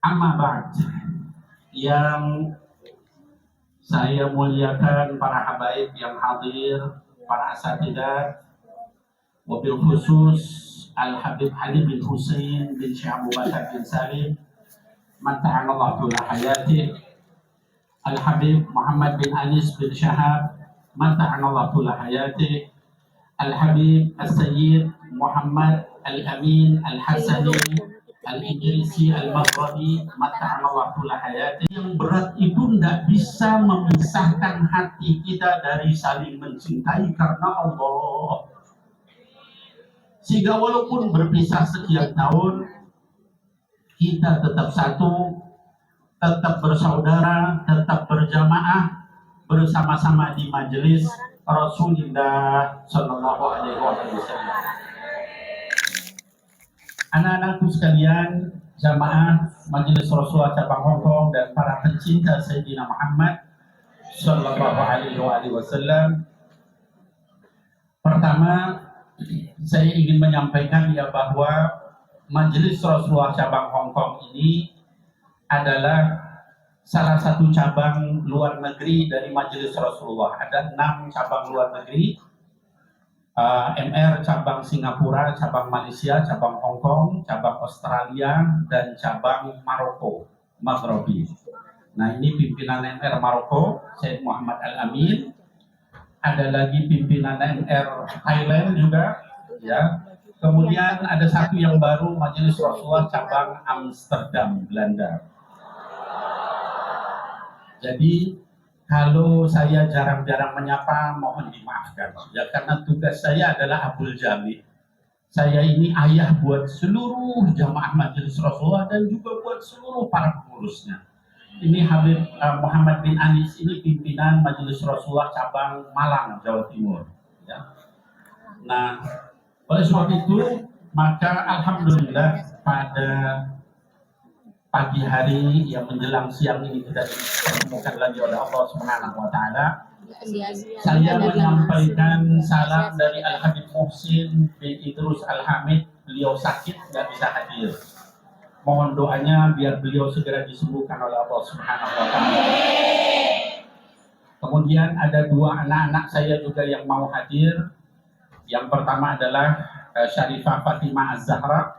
Amma ba'd, yang saya muliakan para habaib yang hadir, para asatidzah, wabil khusus Al-Habib Ali bin Husain bin Syekh Abu Bakar bin Salim, mata'anallahu tula hayati, Al-Habib Muhammad bin Anis bin Syahab, mata'anallahu tula hayati, Al-Habib As-Sayyid Muhammad Al-Amin Al-Hasani Al-Idrisi Al-Maghrabi, mata'anallahu tula hayati. Yang berat itu tidak bisa memisahkan hati kita dari saling mencintai karena Allah. Sehingga walaupun berpisah sekian tahun, kita tetap satu, tetap bersaudara, tetap berjamaah bersama-sama di majelis Rasulullah Shallallahu Alaihi Wasallam. Anak-anakku sekalian, jamaah majelis Rasulullah cabang Hongkong dan para pencinta Sayyidina Muhammad Shallallahu Alaihi Wasallam. Pertama, saya ingin menyampaikan bahwa majelis Rasulullah cabang Hongkong ini adalah salah satu cabang luar negeri dari majelis Rasulullah. Ada 6 cabang luar negeri. MR cabang Singapura, cabang Malaysia, cabang Hong Kong, cabang Australia, dan cabang Maroko, Maghrabi. Nah, ini pimpinan MR Maroko, Syed Muhammad Al-Amin. Ada lagi pimpinan MR Thailand juga, ya. Kemudian ada satu yang baru, Majelis Rasulullah cabang Amsterdam, Belanda. Jadi kalau saya jarang-jarang menyapa, mohon dimaafkan. Ya, karena tugas saya adalah Abul Jami. Saya ini ayah buat seluruh jamaah Majelis Rasulullah dan juga buat seluruh para pengurusnya. Ini Habib Muhammad bin Anis, ini pimpinan Majelis Rasulullah cabang Malang, Jawa Timur. Ya. Nah, oleh sebab itu, maka alhamdulillah pada pagi hari yang menjelang siang ini kita dipertemukan lagi oleh Allah Subhanahu wa Ta'ala. Saya menyampaikan salam dari Al-Habib Muhsin bin Idrus Al-Hamid. Beliau sakit, tidak bisa hadir. Mohon doanya biar beliau segera disembuhkan oleh Allah Subhanahu wa Ta'ala. Kemudian ada 2 anak-anak saya juga yang mau hadir. Yang pertama adalah Syarifah Fatimah Az-Zahra,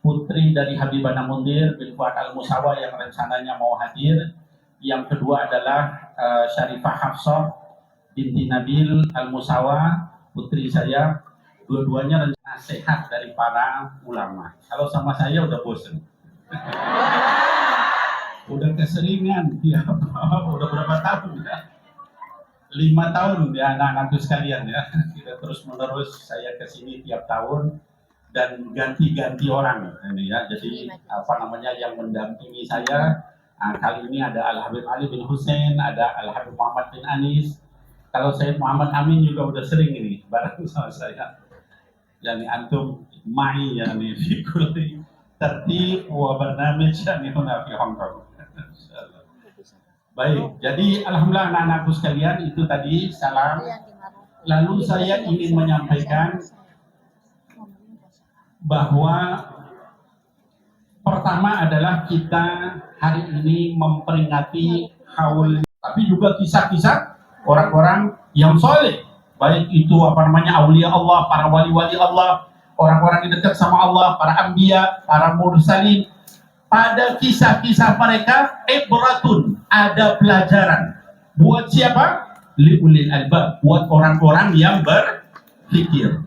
putri dari Habibana Mundir bin Fuad Al-Musawa yang rencananya mau hadir. Yang kedua adalah Syarifah Hafsah binti Nabil Al-Musawa, putri saya. Dua-duanya rencana sehat dari para ulama. Kalau sama saya udah bosen. Udah keseringan, ya. Udah berapa tahun ya? 5 tahun ya anak-anakku sekalian ya. Kita terus menerus saya kesini tiap tahun. Dan ganti-ganti orang ini ya, jadi yang mendampingi saya kali ini ada Al-Habib Ali bin Husain, ada Al-Habib Muhammad bin Anis. Kalau Syed Muhammad Amin juga udah sering ini bareng sama saya. Yani antum mai yani fi kulli tertib wa barnamij yani huna fi Hong Kong. Baik, jadi alhamdulillah anak-anakku sekalian, itu tadi salam. Lalu saya ingin menyampaikan bahwa pertama adalah kita hari ini memperingati haul, tapi juga kisah-kisah orang-orang yang soleh, baik itu aulia Allah, para wali-wali Allah, orang-orang yang dekat sama Allah, para anbiya, para mursalin. Pada kisah-kisah mereka ibratun, ada pelajaran. Buat siapa? Liulil albab, buat orang-orang yang berpikir.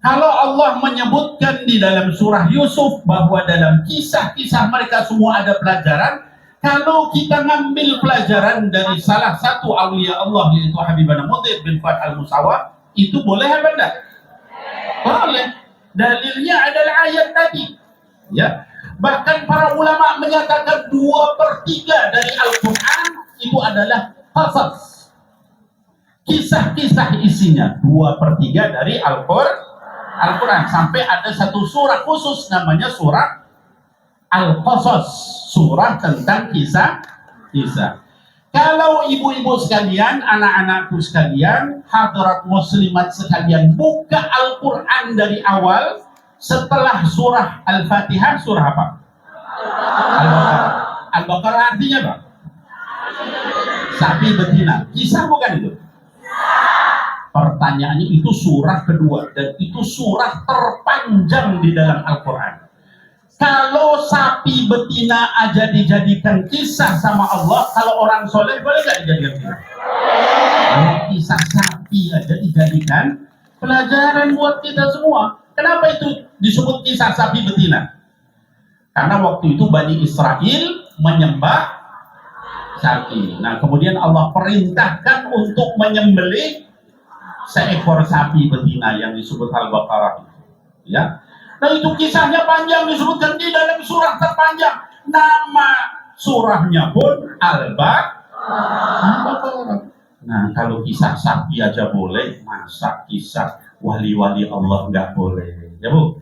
Kalau Allah menyebutkan di dalam surah Yusuf bahwa dalam kisah-kisah mereka semua ada pelajaran, kalau kita ngambil pelajaran dari salah satu awliya Allah yaitu Habibana Mundir bin Fuad Al-Musawa, itu boleh apa enggak? Boleh. Dalilnya adalah ayat tadi. Ya. Bahkan para ulama menyatakan 2/3 dari Al-Quran itu adalah qasas. Kisah-kisah isinya 2/3 dari Al-Quran, sampai ada satu surah khusus namanya surah Al-Qasas, surah tentang kisah-kisah. Kalau ibu-ibu sekalian, anak-anakku sekalian, hadirat muslimat sekalian, buka Al-Quran dari awal, setelah surah Al-Fatihah, surah apa? Al-Baqarah. Al-Baqarah artinya apa? Sapi betina. Kisah bukan itu? Pertanyaannya, itu surah kedua dan itu surah terpanjang di dalam Al-Quran. Kalau sapi betina aja dijadikan kisah sama Allah, kalau orang soleh boleh nggak dijadikan kisah? Kalau kisah sapi aja dijadikan pelajaran buat kita semua. Kenapa itu disebut kisah sapi betina? Karena waktu itu Bani Israel menyembah sapi. Nah, kemudian Allah perintahkan untuk menyembelih seekor sapi betina yang disebut Al-Baqarah. Ya. Nah, itu kisahnya panjang, disebutkan di dalam surah terpanjang. Nama surahnya pun Al-Baqarah. Nah, kalau kisah sapi aja boleh, masa kisah wali-wali Allah nggak boleh? Ya, Bu?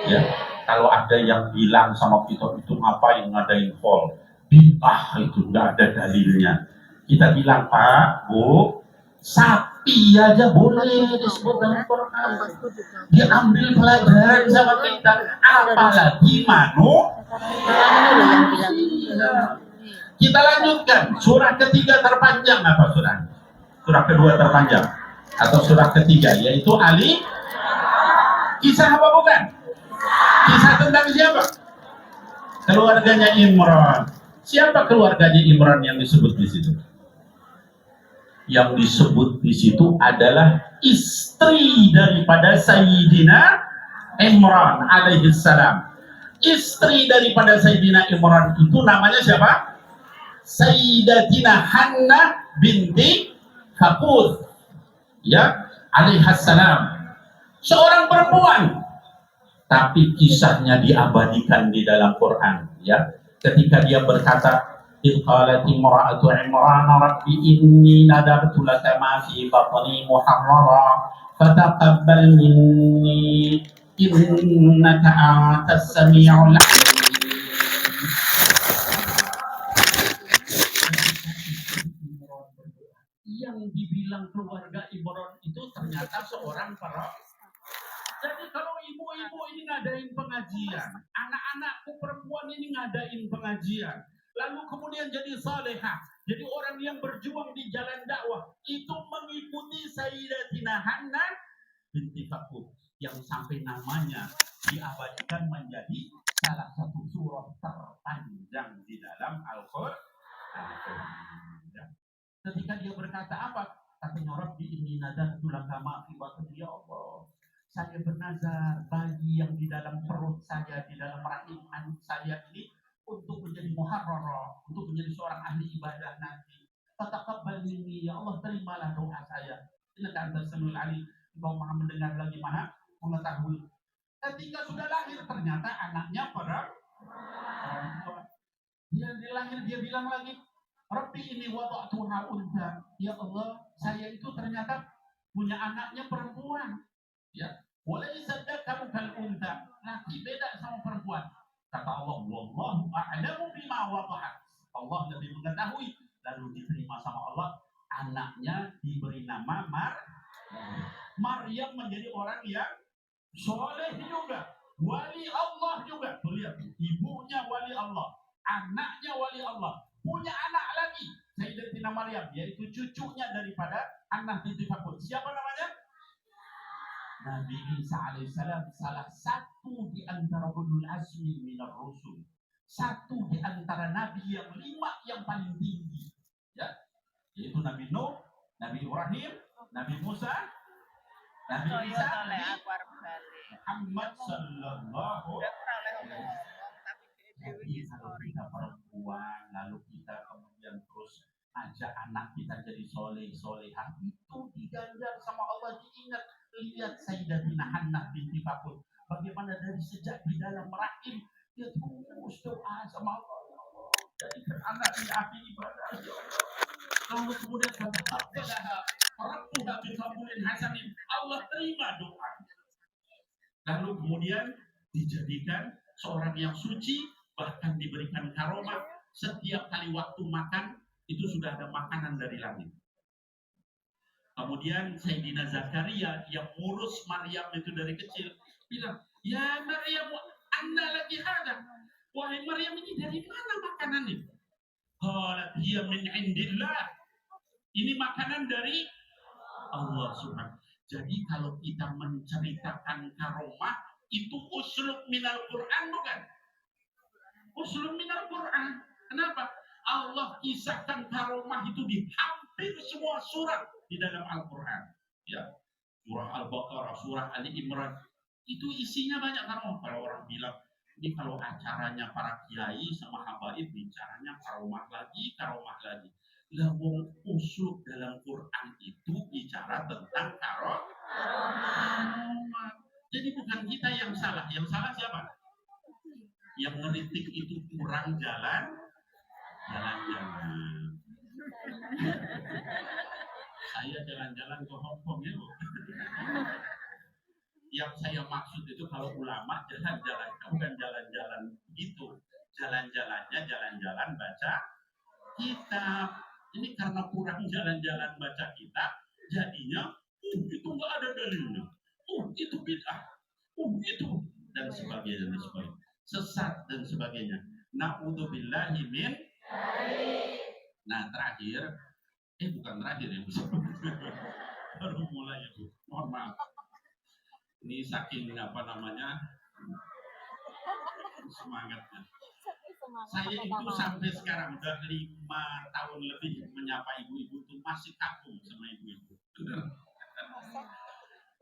Ya. Kalau ada yang bilang sama kita, itu ngapain ngadain call? Bid'ah, itu nggak ada dalilnya. Kita bilang, Pak, Bu, sapi aja boleh disebut dalam Quran. Dia ambil pelajaran sama kita, apalagi Kita lanjutkan, surah ketiga terpanjang apa surah? Surah kedua terpanjang atau surah ketiga, yaitu Ali. Kisah apa bukan? Kisah tentang siapa? Keluarganya Imran. Siapa keluarganya Imran yang disebut di situ? Yang disebut di situ adalah istri daripada Sayyidina Imran alaihi salam. Istri daripada Sayyidina Imran itu namanya siapa? Sayyidatina Hannah binti Haqud, ya, alaihi salam. Seorang perempuan, tapi kisahnya diabadikan di dalam Quran, ya. Ketika dia berkata, "Qalat imra'atu Imran rabbi inni nadartu laka ma fi batni muharrara fataqabbal minni innaka antas samiul alim." Yang dibilang keluarga Imran itu ternyata seorang perempuan. Jadi kalau ibu-ibu ini ngadain pengajian, anak-anakku perempuan ini ngadain pengajian, lalu kemudian jadi salehah, jadi orang yang berjuang di jalan dakwah, itu mengikuti Sayyidatina Hannah binti Haqud, yang sampai namanya diabadikan menjadi salah satu surah terpanjang di dalam Al-Quran. Ketika dia berkata apa? Katanya, Rabbi inni nadartu laka ma fi batni, ya Allah, saya bernazar bayi yang di dalam perut saya, di dalam rahim anak saya ini, untuk menjadi muharrara, untuk menjadi seorang ahli ibadah nanti. Fataqabbal minni, ya Allah, terimalah doa saya. Innaka antas samiul alim, Engkau Maha mendengar lagi Maha mengetahui. Ketika sudah lahir, ternyata anaknya perempuan. Dia lahir, dia bilang lagi, Rabbi ini wada'tuha untha, ya Allah, saya itu ternyata punya anaknya perempuan. Ya, walaysa dzakaru kal untha, laki beda sama perempuan. Kata Allah, wallahu a'lamu bima wada'at. Allah lebih mengetahui. Lalu diterima sama Allah, anaknya diberi nama Maryam, menjadi orang yang soleh juga, wali Allah juga. Tuh lihat, ibunya wali Allah, anaknya wali Allah, punya anak lagi, Sayyidatina Maryam, yaitu cucunya daripada Hannah binti Haqud. Siapa namanya? Nabi Isa alaihissalam, salah satu di antara ulul azmi minar rusul, satu di antara nabi yang 5 yang paling tinggi, ya, yaitu Nabi Nuh, Nabi Ibrahim, Nabi Musa, Nabi Isa, Nabi Muhammad sallallahu alaihi wasallam. Jadi kalau kita perempuan, lalu kita kemudian terus ajak anak kita jadi soleh-solehah, itu diganjar sama Allah, diingat. Lihat Sayyidatina Hannah binti Haqud, bagaimana dari sejak di dalam rahim dia terus doa sama Allah, ya Allah, jadikan anak ini ahli ibadah, ya Allah. Lalu kemudian Allah terima doa. Lalu kemudian dijadikan seorang yang suci, bahkan diberikan karomah. Setiap kali waktu makan itu sudah ada makanan dari langit. Kemudian Sayyidina Zakaria yang ngurus Maryam itu dari kecil bilang, ya Maryam, anna laki hada, Wahai Maryam, ini dari mana makanan ini? Qalat hiya min indillah. Ini makanan dari Allah Subhanahu. Jadi kalau kita menceritakan karomah itu uslub minal Quran, bukan? Uslub minal Quran. Kenapa? Allah kisahkan karomah itu di hampir semua surat di dalam Al-Quran. Ya, surah Al-Baqarah, surah Ali Imran, itu isinya banyak karomah. Kalau orang bilang ini kalau acaranya para kiai sama habaib, bicaranya karomah lagi, karomah lagi. Lawang usul dalam Quran itu bicara tentang karomah. Jadi bukan kita yang salah siapa? Yang ngeritik itu kurang jalan-jalan. Saya jalan-jalan ke Hongkong ya, Bu. Yang saya maksud itu kalau ulama jalan-jalan, bukan jalan-jalan gitu. Jalan-jalannya jalan-jalan baca kitab. Ini karena kurang jalan-jalan baca kitab, jadinya itu nggak ada dalilnya. Itu bid'ah. Itu dan sebagainya. Sesat dan sebagainya. Na'udzubillahi min. Nah terakhir, bukan terakhir ya Bu. Baru mulai ya Bu. Mohon maaf. Ini saking semangatnya. Saya itu sampai sekarang udah 5 tahun lebih menyapa ibu-ibu itu masih kagum sama ibu-ibu.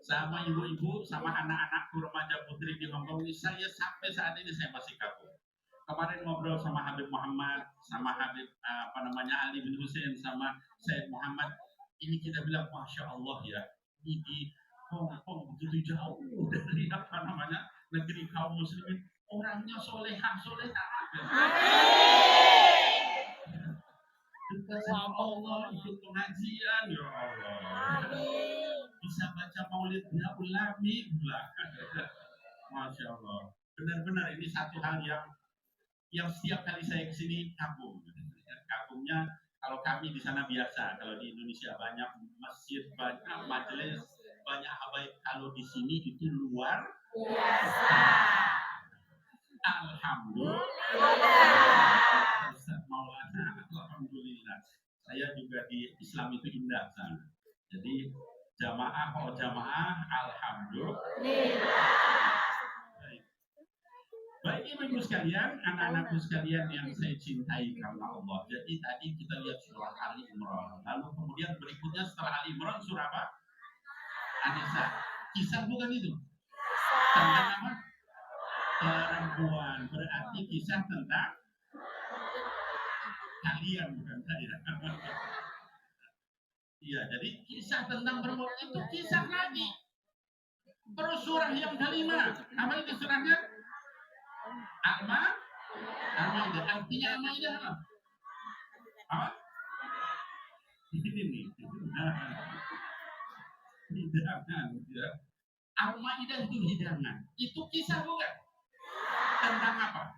Sama ibu-ibu, sama anak-anakku remaja putri di Hongkong ini, saya sampai saat ini saya masih kagum. Kemarin ngobrol sama Habib Muhammad, sama Habib Ali bin Hussein, sama Syed Muhammad. Ini kita bilang, Masya Allah ya, ini di Hongkong begitu jauh dari negeri kaum muslimin, orangnya solehah. Dekat sama Allah, ikut pengajian, ya Allah. Bisa baca maulid ulami pula. Masya Allah. Benar-benar ini satu hal yang setiap kali saya kesini kagum. Kagumnya kalau kami di sana biasa, kalau di Indonesia banyak masjid, banyak majelis, banyak habaib. Kalau di sini itu luar biasa. Alhamdulillah. Ustaz Maulana, alhamdulillah. Saya juga di Islam itu indah sana. Jadi jamaah, alhamdulillah. Baik ibu sekalian, anak-anakku sekalian yang saya cintai karena Allah. Jadi tadi kita lihat surah Ali Imran. Lalu kemudian berikutnya setelah Ali Imran surah apa? An-Nisa. Kisah bukan itu? Tentang apa? Perempuan. Berarti kisah tentang kalian, bukan saya. Iya, jadi kisah tentang perempuan itu kisah lagi. Terus surah yang kelima. Apa itu surahnya? Al-Maidah. Artinya Al-Maidah apa? Apa? Ini nih. Hidangan. Ya. Al-Maidah itu hidangan. Itu kisah bukan? Tentang apa?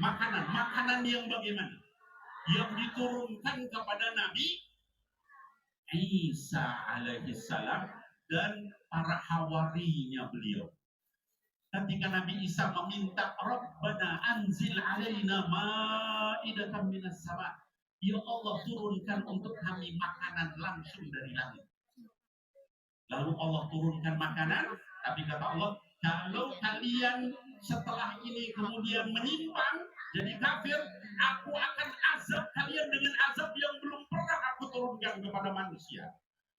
Makanan. Makanan yang bagaimana? Yang diturunkan kepada Nabi Isa alaihissalam dan para hawarinya beliau. Ketika Nabi Isa meminta Rabbana anzil alaina ma'idatan minas sama. Ya Allah, turunkan untuk kami makanan langsung dari langit. Lalu Allah turunkan makanan, tapi kata Allah, kalau kalian setelah ini kemudian menyimpang jadi kafir, aku akan azab kalian dengan azab yang belum pernah aku turunkan kepada manusia.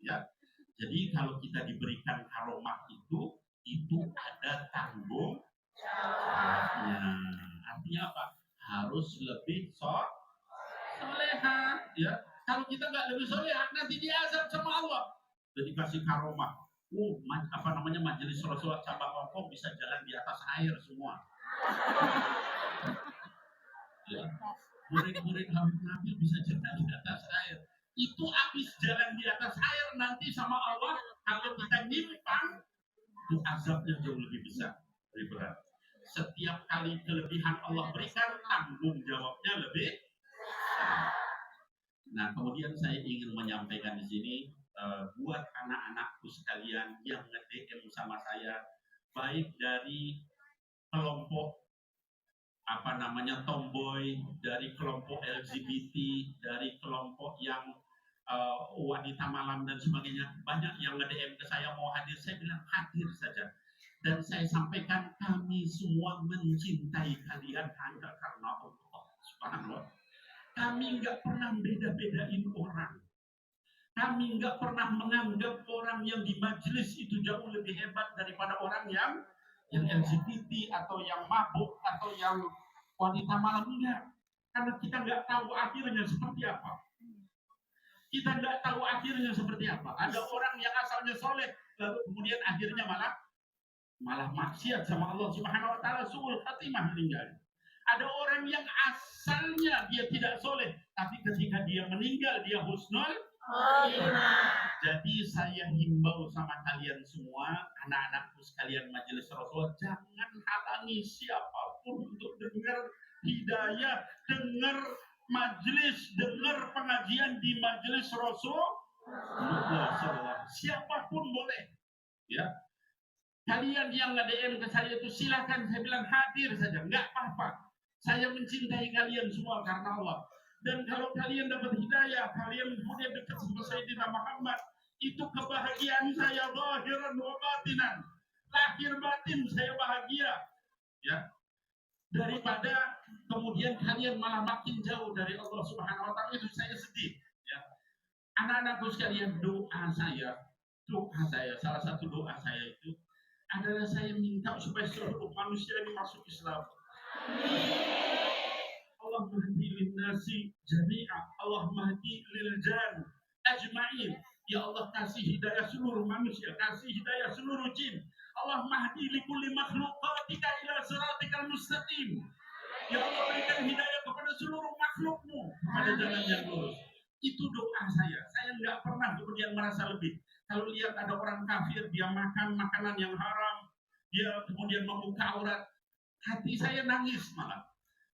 Ya. Jadi kalau kita diberikan karomah itu ada tanggung jawabnya. Artinya apa? Harus lebih soleha. Ya. Kalau kita nggak lebih soleha, nanti diazab sama Allah. Jadi kasih karomah. Majelis sholat cabang Hongkong bisa jalan di atas air semua. Ya. Murid-murid Habib Nabil bisa jalan di atas air. Itu habis jalan di atas air nanti sama Allah. Kalau kita nyimpang, itu azabnya jauh lebih besar, lebih berat. Setiap kali kelebihan Allah berikan, tanggung jawabnya lebih besar. Nah, kemudian saya ingin menyampaikan di sini buat anak-anakku sekalian yang nge-DM sama saya, baik dari kelompok apa namanya tomboy, dari kelompok LGBT, dari kelompok yang wanita malam dan sebagainya, banyak yang nge-DM ke saya mau hadir. Saya bilang hadir saja, dan saya sampaikan kami semua mencintai kalian hanya karena Allah Subhanahu. Kami nggak pernah beda-bedain orang. Kami nggak pernah menganggap orang yang di majelis itu jauh lebih hebat daripada orang yang LGBT atau yang mabuk atau yang wanita malam. Enggak, karena kita nggak tahu akhirnya seperti apa. Kita nggak tahu akhirnya seperti apa. Ada orang yang asalnya soleh, lalu kemudian akhirnya malah maksiat sama Allah Subhanahu Wa Taala, suul khatimah, meninggal. Ada orang yang asalnya dia tidak soleh, tapi ketika dia meninggal dia husnul. Jadi saya himbau sama kalian semua, anak-anakku sekalian majelis Rasul, jangan halangi siapapun untuk dengar hidayah, dengar majelis, dengar pengajian di majelis Rasul. Siapapun boleh, ya. Kalian yang nge-DM ke saya itu silakan, saya bilang hadir saja, nggak apa-apa. Saya mencintai kalian semua karena Allah. Dan kalau kalian dapat hidayah, kalian kemudian dekat sama Sayyidina Muhammad, itu kebahagiaan saya zahiran wa batinan. Lahir batin saya bahagia, ya. Daripada kemudian kalian malah makin jauh dari Allah Subhanahu Wa Taala, itu saya sedih, ya. Anak-anakku sekalian, doa saya, salah satu doa saya itu adalah saya minta supaya seluruh manusia ini masuk Islam. Allah mahdi lin nasi jami'a, Allah mahdi lil jan ajma'in. Ya Allah, kasih hidayah seluruh manusia, kasih hidayah seluruh jin. Allah mahdi li kulli makhluqatika ila siratikal mustaqim. Ya Allah, berikan hidayah kepada seluruh makhlukmu pada jalan yang lurus. Itu doa saya. Saya nggak pernah kemudian merasa lebih. Kalau lihat ada orang kafir, dia makan makanan yang haram, dia kemudian membuka aurat, hati saya nangis malah.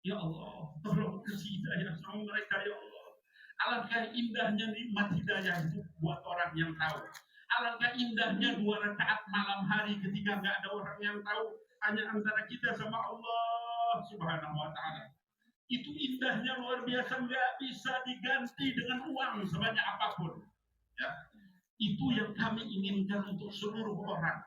Ya Allah, tolong kasih hidayah sama mereka, ya Allah. Alangkah indahnya nikmat hidayah itu buat orang yang tahu. Alangkah indahnya 2 rakaat malam hari ketika nggak ada orang yang tahu, hanya antara kita sama Allah Subhanahu Wa Taala. Itu indahnya luar biasa, nggak bisa diganti dengan uang sebanyak apapun. Ya, itu yang kami inginkan untuk seluruh orang.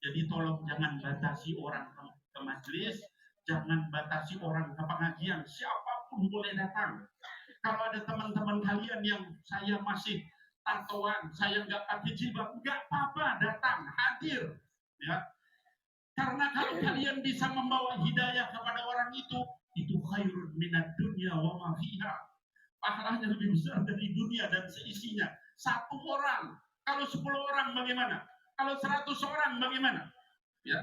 Jadi tolong jangan batasi orang ke majelis, jangan batasi orang ke pengajian, siapapun boleh datang. Kalau ada teman-teman kalian yang saya masih tatoan, saya nggak pakai jilbab, nggak apa-apa, datang, hadir, ya. Karena kalau kalian bisa membawa hidayah kepada orang itu khairun minad dunya wa ma fiha. Pahalanya lebih besar dari dunia dan seisinya. 1 orang, kalau 10 orang bagaimana? Kalau 100 orang bagaimana? Ya.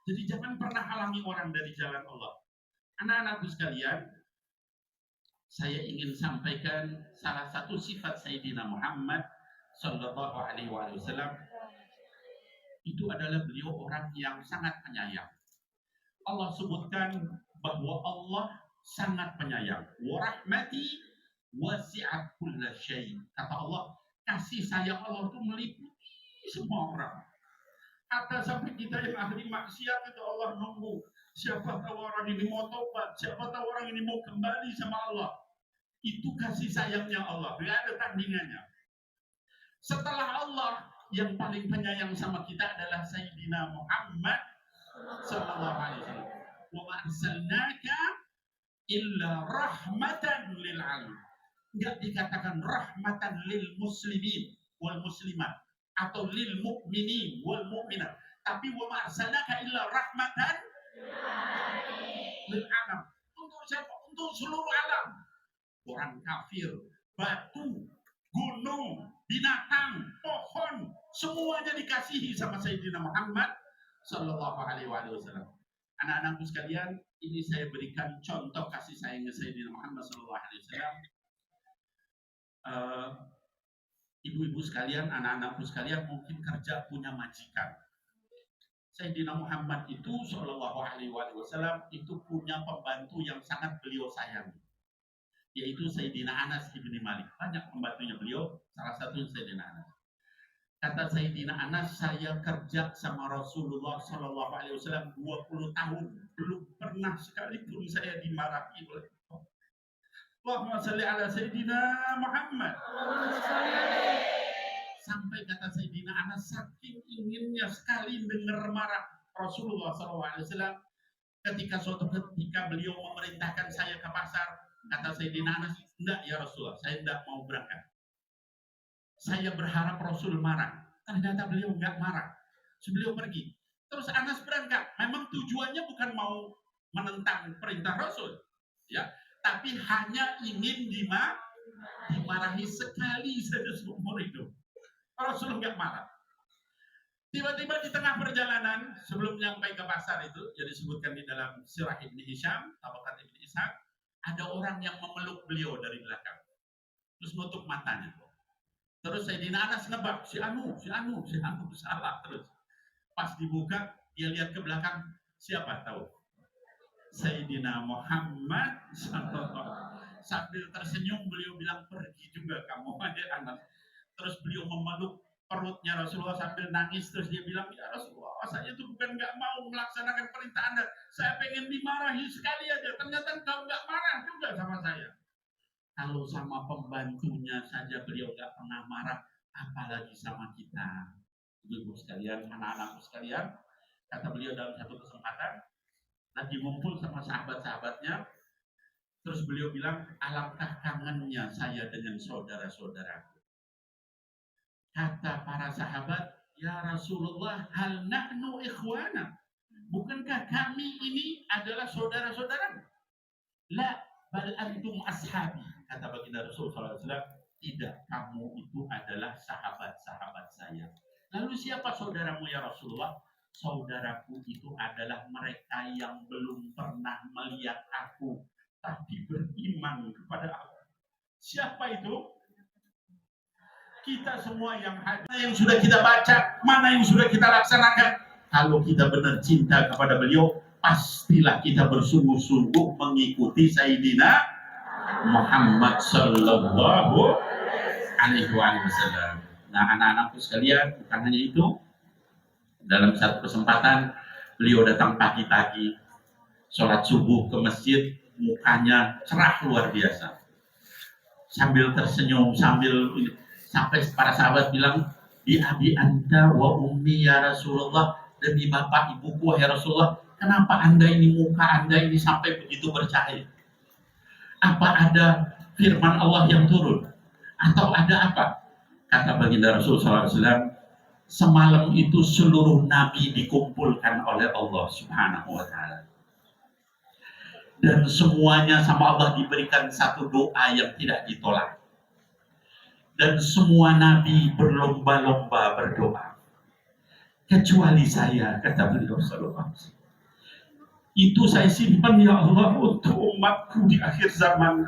Jadi jangan pernah halangi orang dari jalan Allah. Anak-anakku sekalian, saya ingin sampaikan salah satu sifat Sayyidina Muhammad Sallallahu Alaihi Wasallam. Itu adalah beliau orang yang sangat penyayang. Allah sebutkan bahwa Allah sangat penyayang. Wa rahmati wasi'at kulla syai'. Kata Allah, kasih sayang Allah itu meliputi semua orang. Kata sampai kita yang ahli maksiat itu Allah nunggu. Siapa tahu orang ini mau tobat, siapa tahu orang ini mau kembali sama Allah. Itu kasih sayangnya Allah, tidak ada tandingannya. Setelah Allah, yang paling penyayang sama kita adalah Sayyidina Muhammad Sallallahu Alaihi Wasallam. Wa ma arsalnaka illa rahmatan lil alamin. Enggak dikatakan rahmatan lil muslimin wal muslimat atau lil mu'minin wal mu'minat, tapi wa ma arsalnaka illa rahmatan lil alam. Untuk siapa? Untuk seluruh alam. Orang kafir, batu, gunung, binatang, pohon, semuanya dikasihi sama Sayyidina Muhammad Sallallahu Alaihi Wasallam. Anak-anakku sekalian, ini saya berikan contoh kasih sayangnya Sayyidina Muhammad Sallallahu Alaihi Wasallam. Ibu-ibu sekalian, anak-anakku sekalian, mungkin kerja punya majikan. Sayyidina Muhammad itu Sallallahu Alaihi Wasallam itu punya pembantu yang sangat beliau sayangi, yaitu Sayyidina Anas ibni Malik. Banyak pembantunya beliau, salah satu Sayyidina Anas. Kata Sayyidina Anas, saya kerja sama Rasulullah Sallallahu Alaihi Wasallam 20 tahun, belum pernah sekalipun saya dimarahi oleh Allah. Allahumma salli ala Sayyidina Muhammad. Sampai kata Sayyidina Anas, saking inginnya sekali dengar marah Rasulullah Sallallahu Alaihi Wasallam, ketika suatu ketika beliau memerintahkan saya ke pasar, kata Sayyidina Anas, enggak ya Rasulullah, saya enggak mau berangkat. Saya berharap Rasul marah. Ternyata beliau enggak marah. Beliau pergi. Terus Anas berangkat. Memang tujuannya bukan mau menentang perintah Rasul, ya, tapi hanya ingin dimarahi sekali saja seumur hidup. Rasul enggak marah. Tiba-tiba di tengah perjalanan sebelum sampai ke pasar itu, yang disebutkan di dalam Sirah Ibn Hisham, Tabaqat Ibn Ishaq, ada orang yang memeluk beliau dari belakang, terus nutup matanya. Terus Sayyidina Anas nebak, si Anu salah terus. Pas dibuka, dia lihat ke belakang, siapa tahu? Sayyidina Muhammad sambil tersenyum beliau bilang, pergi juga kamu Anas. Terus beliau memeluk perutnya Rasulullah sambil nangis, terus dia bilang, ya Rasulullah, saya itu bukan nggak mau melaksanakan perintah Anda, saya pengen dimarahi sekali aja, ternyata engkau nggak marah juga sama saya. Kalau sama pembantunya saja beliau nggak pernah marah, apalagi sama kita. Ibu sekalian, anak-anakku sekalian, kata beliau dalam satu kesempatan, lagi ngumpul sama sahabat-sahabatnya, terus beliau bilang, alangkah kangennya saya dengan saudara-saudaraku. Kata para sahabat, ya Rasulullah, hal nahnu ikhwana, bukankah kami ini adalah saudara-saudara? La, bal antum ashabi. Kata baginda Rasulullah SAW, tidak, kamu itu adalah sahabat-sahabat saya. Lalu siapa saudaramu ya Rasulullah? Saudaraku itu adalah mereka yang belum pernah melihat aku, tapi beriman kepada aku. Siapa itu? Kita semua yang hadir, yang sudah kita baca, mana yang sudah kita laksanakan. Kalau kita benar cinta kepada beliau, pastilah kita bersungguh-sungguh mengikuti Sayyidina Muhammad Sallallahu Alaihi Wasallam. Nah, anak-anakku sekalian, bukan hanya itu. Dalam satu kesempatan, beliau datang pagi-pagi, sholat subuh ke masjid, mukanya cerah luar biasa. Sambil tersenyum, sampai para sahabat bilang, di abi anta wa ummi ya Rasulullah, demi bapak ibuku ya Rasulullah, kenapa anda ini, muka anda ini sampai begitu bercahaya? Apa ada firman Allah yang turun? Atau ada apa? Kata baginda Rasulullah SAW, semalam itu seluruh nabi dikumpulkan oleh Allah Subhanahu wa Ta'ala. Dan semuanya sama Allah diberikan satu doa yang tidak ditolak. Dan semua nabi berlomba-lomba berdoa. Kecuali saya, kata beliau sallallahu alaihi wasallam. Itu saya simpan ya Allah untuk umatku di akhir zaman.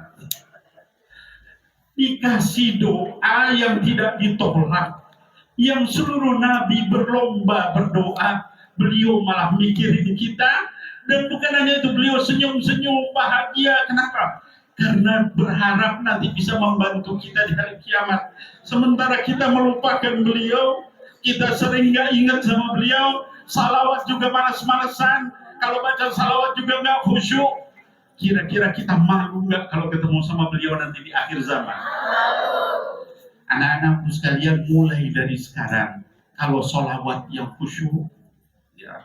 Dikasih doa yang tidak ditolak, yang seluruh nabi berlomba berdoa, beliau malah mikirin kita. Dan bukan hanya itu, beliau senyum-senyum bahagia. Kenapa? Karena berharap nanti bisa membantu kita di hari kiamat. Sementara kita melupakan beliau, kita sering gak ingat sama beliau, salawat juga malas-malesan. Kalau baca salawat juga nggak khusyuk. Kira-kira kita malu nggak kalau ketemu sama beliau nanti di akhir zaman? Anak-anakku sekalian, mulai dari sekarang, kalau salawat yang khusyuk, ya,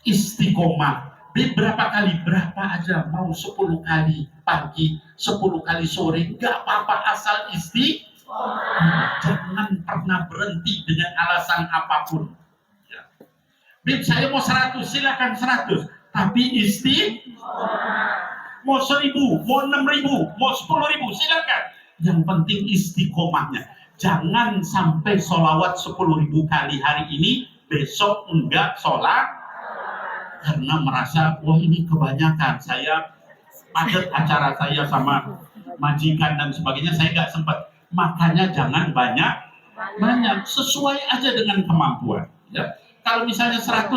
istiqomah. Berapa kali? Berapa aja. Mau 10 kali pagi, 10 kali sore, nggak apa-apa, asal istiqomah. Jangan pernah berhenti dengan alasan apapun. Bib, saya mau 100, silakan 100. Tapi mau 1000, mau 6000, mau 10.000, silakan. Yang penting istiqomahnya. Jangan sampai sholawat 10.000 kali hari ini, besok enggak sholat. Karena merasa, wah ini kebanyakan. Saya padat acara saya sama majikan dan sebagainya, saya enggak sempat. Makanya jangan banyak. Sesuai aja dengan kemampuan. Ya. Kalau misalnya 100,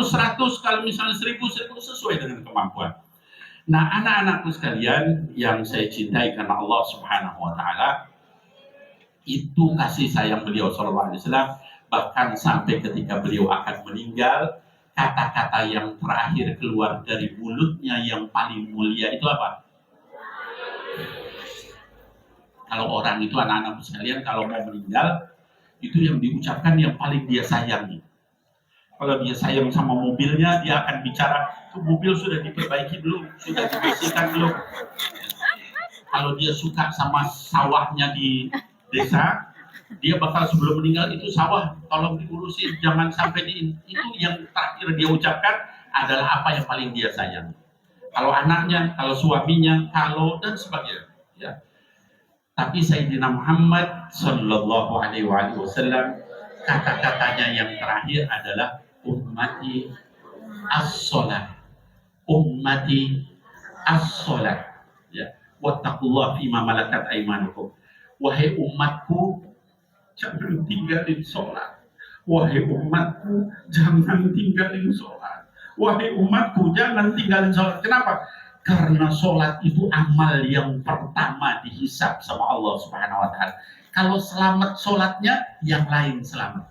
kalau misalnya 1000, sesuai dengan kemampuan. Nah, anak-anakku sekalian yang saya cintai karena Allah Subhanahu wa Ta'ala, itu kasih sayang beliau Sallallahu Alaihi Wasallam Bahkan sampai ketika beliau akan meninggal, kata-kata yang terakhir keluar dari mulutnya yang paling mulia itu apa? Kalau orang itu, anak-anak sekalian, kalau mau meninggal, itu yang diucapkan yang paling dia sayangi. Kalau dia sayang sama mobilnya, dia akan bicara, tuh mobil sudah diperbaiki belum? Sudah dibersihkan belum? Kalau dia suka sama sawahnya di desa, dia bakal sebelum meninggal itu sawah tolong diurusin, jangan sampai itu yang terakhir dia ucapkan adalah apa yang paling dia sayang. Kalau anaknya, kalau suaminya, kalau dan sebagainya. Ya. Tapi Sayyidina Muhammad Sallallahu Alaihi Wasallam kata-katanya yang terakhir adalah ummati as-sholat, ummati as-sholat. Ya, wattaqullah fima malakat aimanukum. Wahai umatku, jangan tinggalin sholat. Wahai umatku, jangan tinggalin sholat. Wahai umatku, jangan tinggalin sholat. Kenapa? Karena sholat itu amal yang pertama dihisab sama Allah Subhanahu Wa Taala. Kalau selamat sholatnya, yang lain selamat.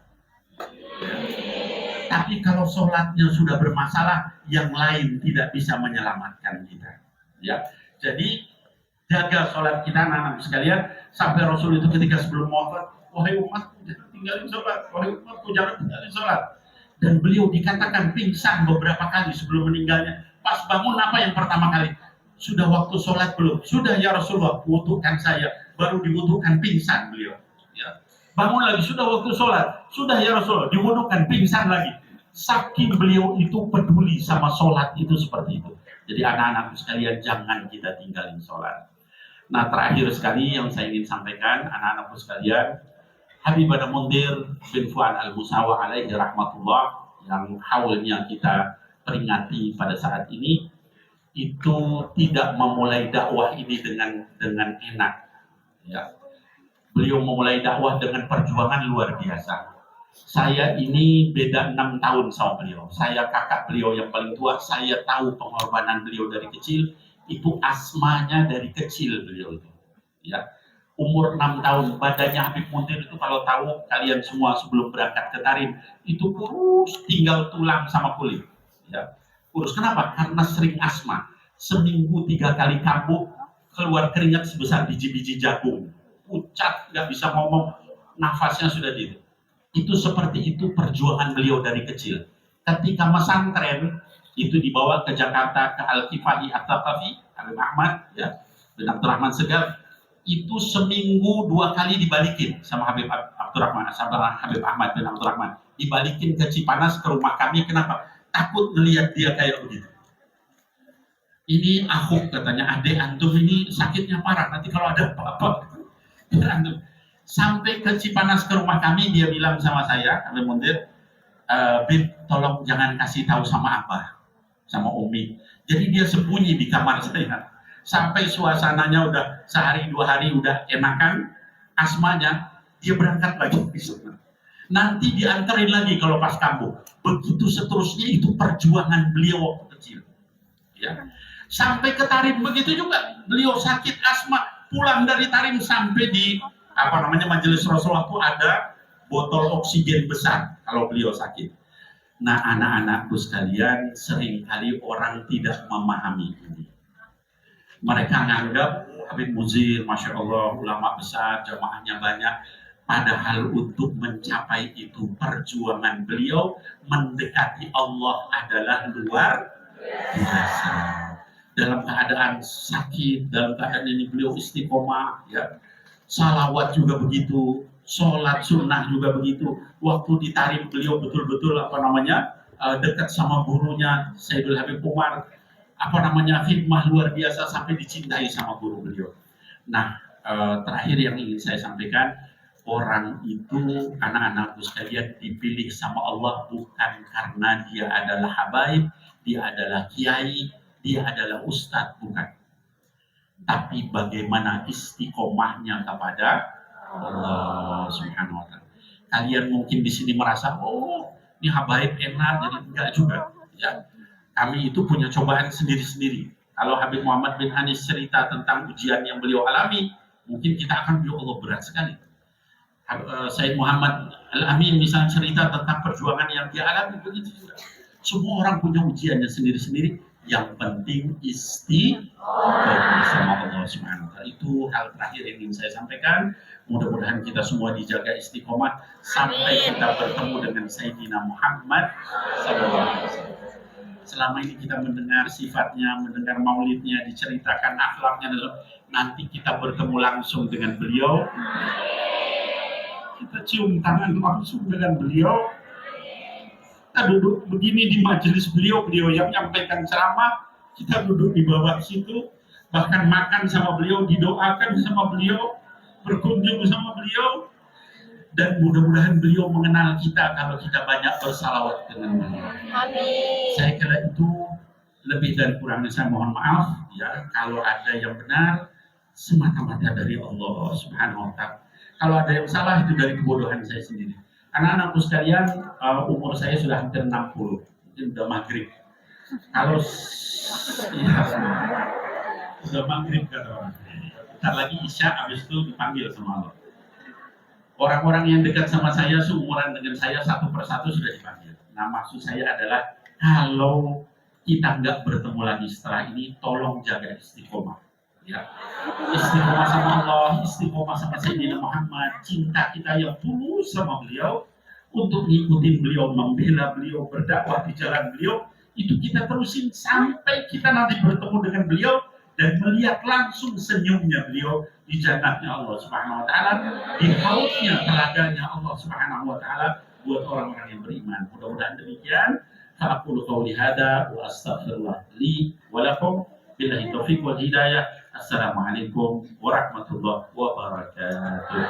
Tapi kalau sholatnya sudah bermasalah, yang lain tidak bisa menyelamatkan kita. Ya, jadi jaga sholat kita, anak-anak sekalian. Sampai Rasul itu ketika sebelum wafat, wahai umatku jangan tinggalin sholat, wahai umatku jangan tinggalin sholat. Dan beliau dikatakan pingsan beberapa kali sebelum meninggalnya. Pas bangun apa yang pertama kali? Sudah waktu sholat belum? Sudah ya Rasulullah, wudukan saya. Baru diwudukan pingsan beliau. Ya. Bangun lagi, sudah waktu sholat. Sudah ya Rasulullah, diwudukan pingsan lagi. Saking beliau itu peduli sama sholat itu seperti itu. Jadi anak-anak sekalian, jangan kita tinggalin sholat. Nah, terakhir sekali yang saya ingin sampaikan, anak-anakku sekalian, Habib Ada Mundir bin Fuad Al-Musawa alaihi rahmatullah, yang haulnya kita peringati pada saat ini, itu tidak memulai dakwah ini dengan enak. Ya. Beliau memulai dakwah dengan perjuangan luar biasa. Saya ini beda 6 tahun sama beliau. Saya kakak beliau yang paling tua. Saya tahu pengorbanan beliau dari kecil. Itu asmanya dari kecil beliau itu. Ya. Umur 6 tahun, badannya Habib Mundir itu kalau tahu kalian semua sebelum berangkat ke Tarim, itu kurus, tinggal tulang sama kulit. Ya. Kurus, kenapa? Karena sering asma. Seminggu 3 kali kambuh, keluar keringat sebesar biji-biji jagung. Pucat, nggak bisa ngomong, nafasnya sudah gitu. Itu seperti itu perjuangan beliau dari kecil. Ketika pesantren, itu dibawa ke Jakarta, ke Al-Kifahi At-Taqafi, Habib Ahmad, ya, bin Abdurrahman Segar, itu seminggu 2 kali dibalikin sama Habib Abdurrahman, sama Habib Ahmad bin Abdurrahman, dibalikin ke Cipanas ke rumah kami. Kenapa? Takut ngelihat dia kayak begitu. Ini aku katanya, adek antum ini sakitnya parah, nanti kalau ada apa-apa antum. Sampai ke Cipanas ke rumah kami, dia bilang sama saya, Habib Mundir, Bib, tolong jangan kasih tahu sama Abah, sama Umi. Jadi dia sembunyi di kamar saya. Sampai suasananya udah sehari 2 hari udah enakan asmanya, dia berangkat lagi. Nanti dianterin lagi kalau pas kambuh. Begitu seterusnya, itu perjuangan beliau waktu kecil. Ya. Sampai ke Tarim begitu juga. Beliau sakit asma, pulang dari Tarim sampai di majelis Rasulullah itu ada botol oksigen besar kalau beliau sakit. Nah, anak-anakku sekalian, seringkali orang tidak memahami ini. Mereka menganggap Habib Muzir, Masya Allah, ulama besar, jamaahnya banyak. Padahal untuk mencapai itu, perjuangan beliau mendekati Allah adalah luar biasa. Dalam keadaan sakit, dalam keadaan ini beliau istiqomah, ya. Salawat juga begitu, sholat sunnah juga begitu. Waktu di Tarim beliau betul-betul dekat sama gurunya Sayyidul Habib Umar, khidmah luar biasa sampai dicintai sama guru beliau. Nah, terakhir yang ingin saya sampaikan, orang itu, anak-anakku sekalian, dipilih sama Allah bukan karena dia adalah habaib, dia adalah kiai, dia adalah ustadz, bukan. Tapi bagaimana istiqomahnya kepada Allah Subhanahu wa Ta'ala. Kalian mungkin di sini merasa, oh, ini habaib enak, jadi enggak juga. Ya. Kami itu punya cobaan sendiri-sendiri. Kalau Habib Muhammad bin Anis cerita tentang ujian yang beliau alami, mungkin kita akan bilang, Allah berat sekali. Said Muhammad Al-Amin misalnya cerita tentang perjuangan yang dia alami, begitu juga. Semua orang punya ujiannya sendiri-sendiri. Yang penting istiqomah sama Allah Subhanahu wa taala. Itu hal terakhir yang ingin saya sampaikan. Mudah-mudahan kita semua dijaga istiqomah sampai kita bertemu dengan Sayyidina Muhammad SAW. Selama ini kita mendengar sifatnya, mendengar maulidnya, diceritakan akhlaknya, nanti kita bertemu langsung dengan beliau, kita cium tangan langsung dengan beliau, kita duduk begini di majelis beliau, beliau yang menyampaikan ceramah, kita duduk di bawah situ, bahkan makan sama beliau, didoakan sama beliau, berkunjung sama beliau, dan mudah-mudahan beliau mengenal kita kalau kita banyak bersalawat dengan beliau. Amin. Saya kira itu lebih dan kurangnya saya mohon maaf ya kalau ada yang benar semata-mata dari Allah Subhanahu wa taala. Kalau ada yang salah itu dari kebodohan saya sendiri. Anak-anakku sekalian, umur saya sudah hampir 60, mungkin udah maghrib. Kalau ya, udah maghrib kata orang. Bentar lagi isya, habis itu dipanggil sama Allah. Orang-orang yang dekat sama saya, seumuran dengan saya, satu persatu sudah dipanggil. Nah, maksud saya adalah kalau kita nggak bertemu lagi setelah ini, tolong jaga istiqomah. Ya, istiqomah sama Allah, istiqomah sama Sayyidina Muhammad, cinta kita yang tulus sama beliau, untuk ngikutin beliau, membela beliau, berdakwah di jalan beliau, itu kita terusin sampai kita nanti bertemu dengan beliau dan melihat langsung senyumnya beliau di jannahnya Allah Subhanahu wa taala, di hautnya telaganya Allah Subhanahu wa taala buat orang-orang yang beriman. Mudah-mudahan demikian. Aqulu qauli hadza wa astaghfirullah li wa lakum. Billahi taufiq wal hidayah. Assalamualaikum warahmatullahi wabarakatuh.